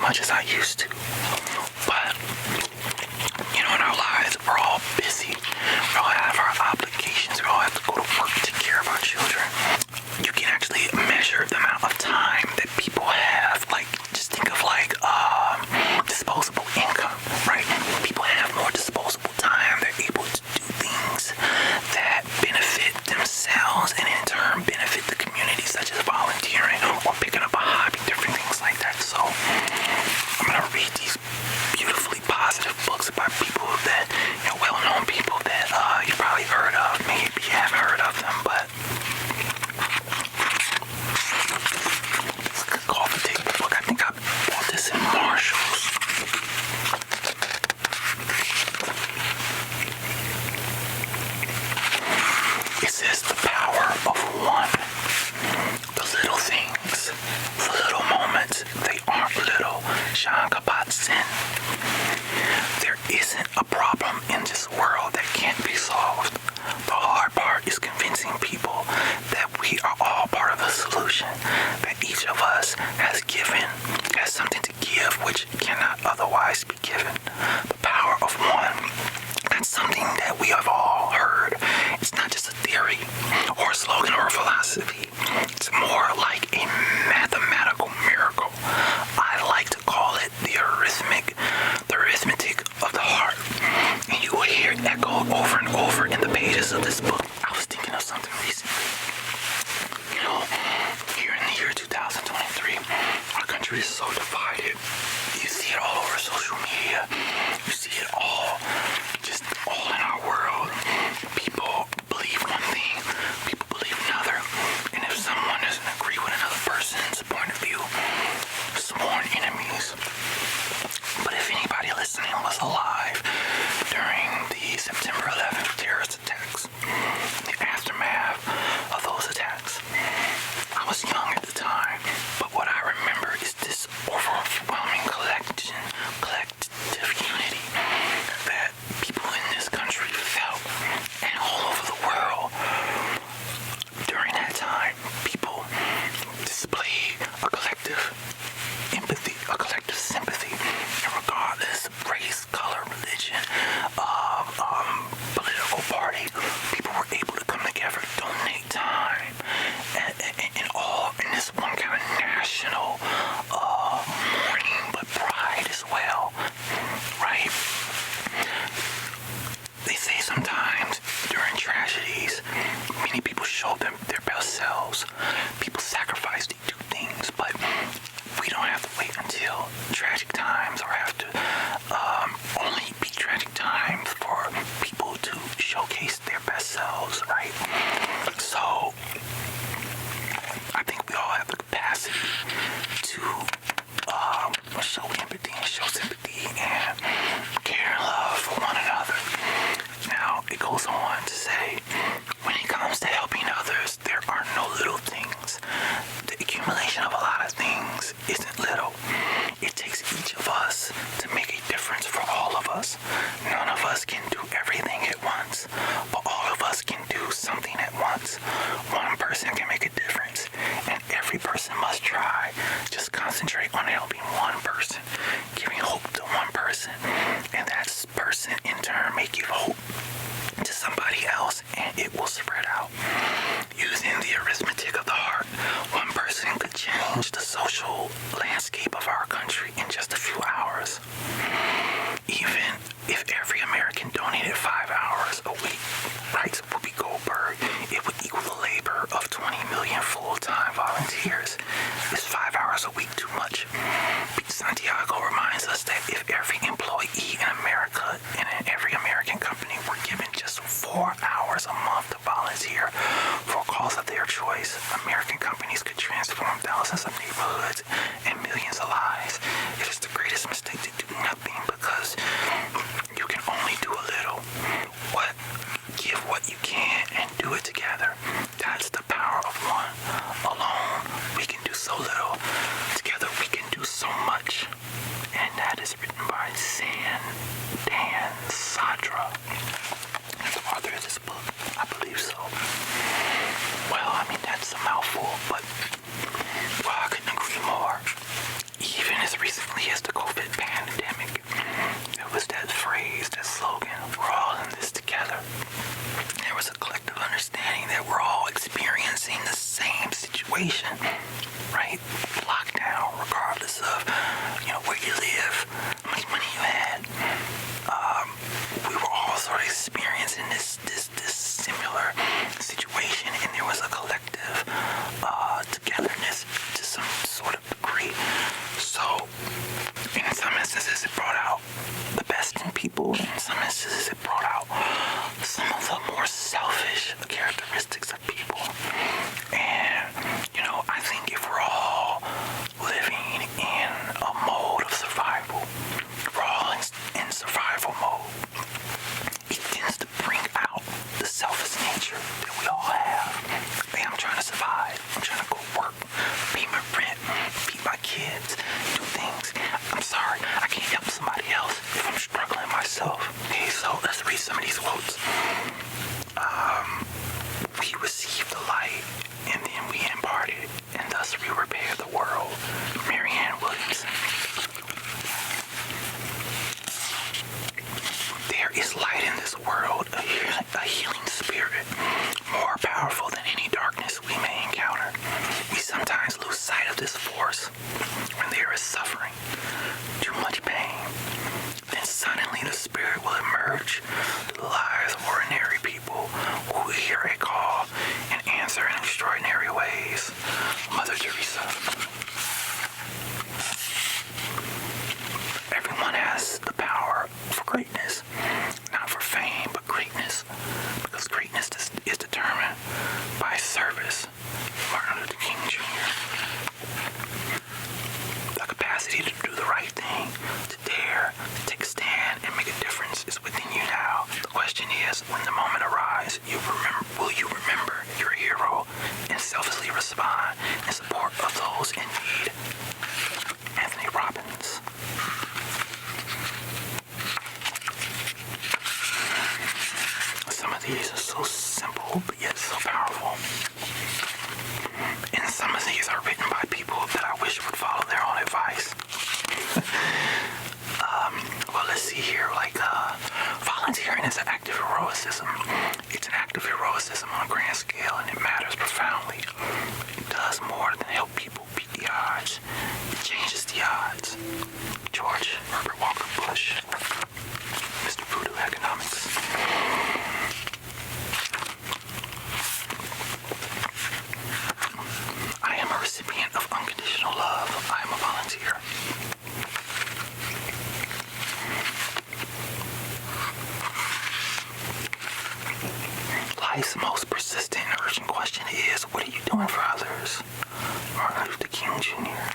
much as I used to. But, you know, in our lives, we're all busy. We all have our obligations. We all have to go to work, take care of our children. You can actually measure the amount of time that people have. Like, just think of like disposable income, right? People have more disposable time. They're able to do things that benefit themselves and in turn benefit the community, such as volunteering or picking up a hobby, different things like that. So I'm gonna read these beautifully positive books by people that, you know, well-known people that you probably heard of. Maybe you haven't heard of them, but it's a good coffee table book. I think I bought this in Marshall's. It says the power of one. The little things, the little moments, they aren't little. Jean Kabat-Zinn. There isn't a problem in this world that can't be solved. The hard part is convincing people that we are all part of the solution, that each of us has something to give which cannot otherwise be given. The power of one. That's something that we have all heard. It's not just a theory or a slogan or a philosophy. It's more like a mathematical miracle. I like to call it the arithmetic of the heart. And you will hear it echoed over and over in the pages of this book. I was thinking of something recently. You know, here in the year 2023, our country is so divided. You see it all over social media. You see it all in our world. People believe one thing, people believe another, and if someone doesn't agree with another person's point of view, sworn enemies. But if anybody listening was alive during the September 11th terrorist attacks, the aftermath of those attacks, I was young at the time, but what I remember is this overwhelming collective unity that people in this country felt, and all over the world. During that time, people displayed a collective empathy, a collective sympathy, and regardless of race, color, religion, political party, people were able to come together, donate time, and all in this one kind of national mourning, but pride as well, right? They say sometimes during tragedies, many people show them their best selves. People sacrifice to do things, but we don't have to wait until tragic times or have to only be tragic times for people to showcase their best selves, right? So I think we all have the capacity to show empathy and show sympathy and care and love for one another. Now, it goes on to say, when it comes to helping others, there are no little things. The accumulation of a lot of things isn't little. It takes each of us to make a difference for all of us. None of us can do everything at once, but all of us can do something at once. One person can make a difference, and every person must try. Just concentrate on helping one person, giving hope to one person, and that person in turn may give hope to somebody else, and it will spread out. Using the arithmetic of the heart, one person could change the social landscape of our country in just a few hours. Even if every American donated 5 hours a week, writes Whoopi Goldberg, it would equal the labor of 20 million full-time volunteers. Is 5 hours a week too much? Pete Santiago reminds us that if every employee in America and in every American company were given just 4 hours a month to volunteer for a cause of their choice, American companies could transform thousands of neighborhoods and millions of lives. It is the greatest mistake to do nothing because you can only do a little. Give what you can and do it together. That's the power of one. Alone, we can do so little. Together, we can do so much. And that is written by Dan Sadra. That's the author of this book. I believe so. Well, I mean, that's a mouthful, but I couldn't agree more. Even as recently as instances, it brought out the best in people. In some instances, it brought out some of the more selfish characteristics of people. And, I think if we're all living in a mode of survival, we're all in survival mode, it tends to bring out the selfish nature that we all have. Hey, I'm trying to survive. I'm trying to go work, pay my rent, feed my kids, do things. I'm sorry, I can't help somebody else if I'm struggling myself. Okay, so let's read some of these quotes. We receive the light, and then we impart it, and thus we repair the world. Marianne Williamson. There is light in this world, a healing spirit, more powerful than any darkness we may encounter. We sometimes lose sight of this force when there is suffering, too much pain. Then suddenly the spirit will emerge to the lives of ordinary people who hear a call and answer in extraordinary ways. Mother Teresa. Everyone has the power for greatness, not for fame, but greatness, because greatness is determined by service. Martin Luther King Jr. The capacity to do the right thing, to dare, take a stand, and make a difference is within you now. The question is, when the moment arrives, will you remember your hero and selflessly respond in support of those in need? Anthony Robbins. Some of these are so simple, but yet so powerful. And some of these are written by people that I wish would follow their own advice. Well, let's see here. Volunteering is an act of heroism. It's an act of heroism on a grand scale, and it matters profoundly. It does more than help people beat the odds. It changes the odds. George Herbert Walker Bush, Mr. Voodoo Economics. I am a recipient of unconditional love. I am a volunteer. Life's most persistent and urgent question is, what are you doing for others? Martin Luther King Jr.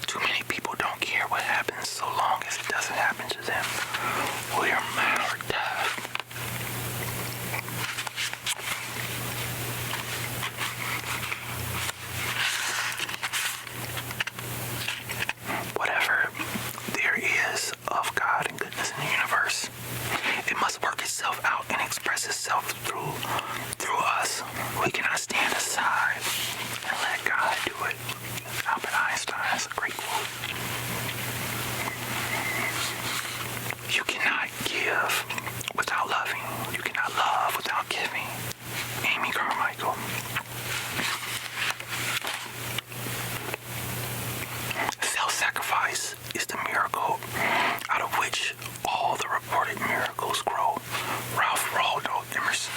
Too many people don't care what happens so long as it doesn't happen to them. William Howard Taft. Whatever there is of God and goodness in the universe, it must work itself out and express itself through us. We cannot stand aside and let God do it. Albert Einstein is a great quote. You cannot give without loving. You cannot love without giving. Amy Carmichael. Self-sacrifice is the miracle out of which all the reported miracles grow. Ralph Waldo Emerson.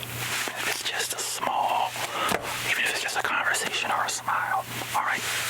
Even if it's just a small, even if it's just a conversation or a smile. All right.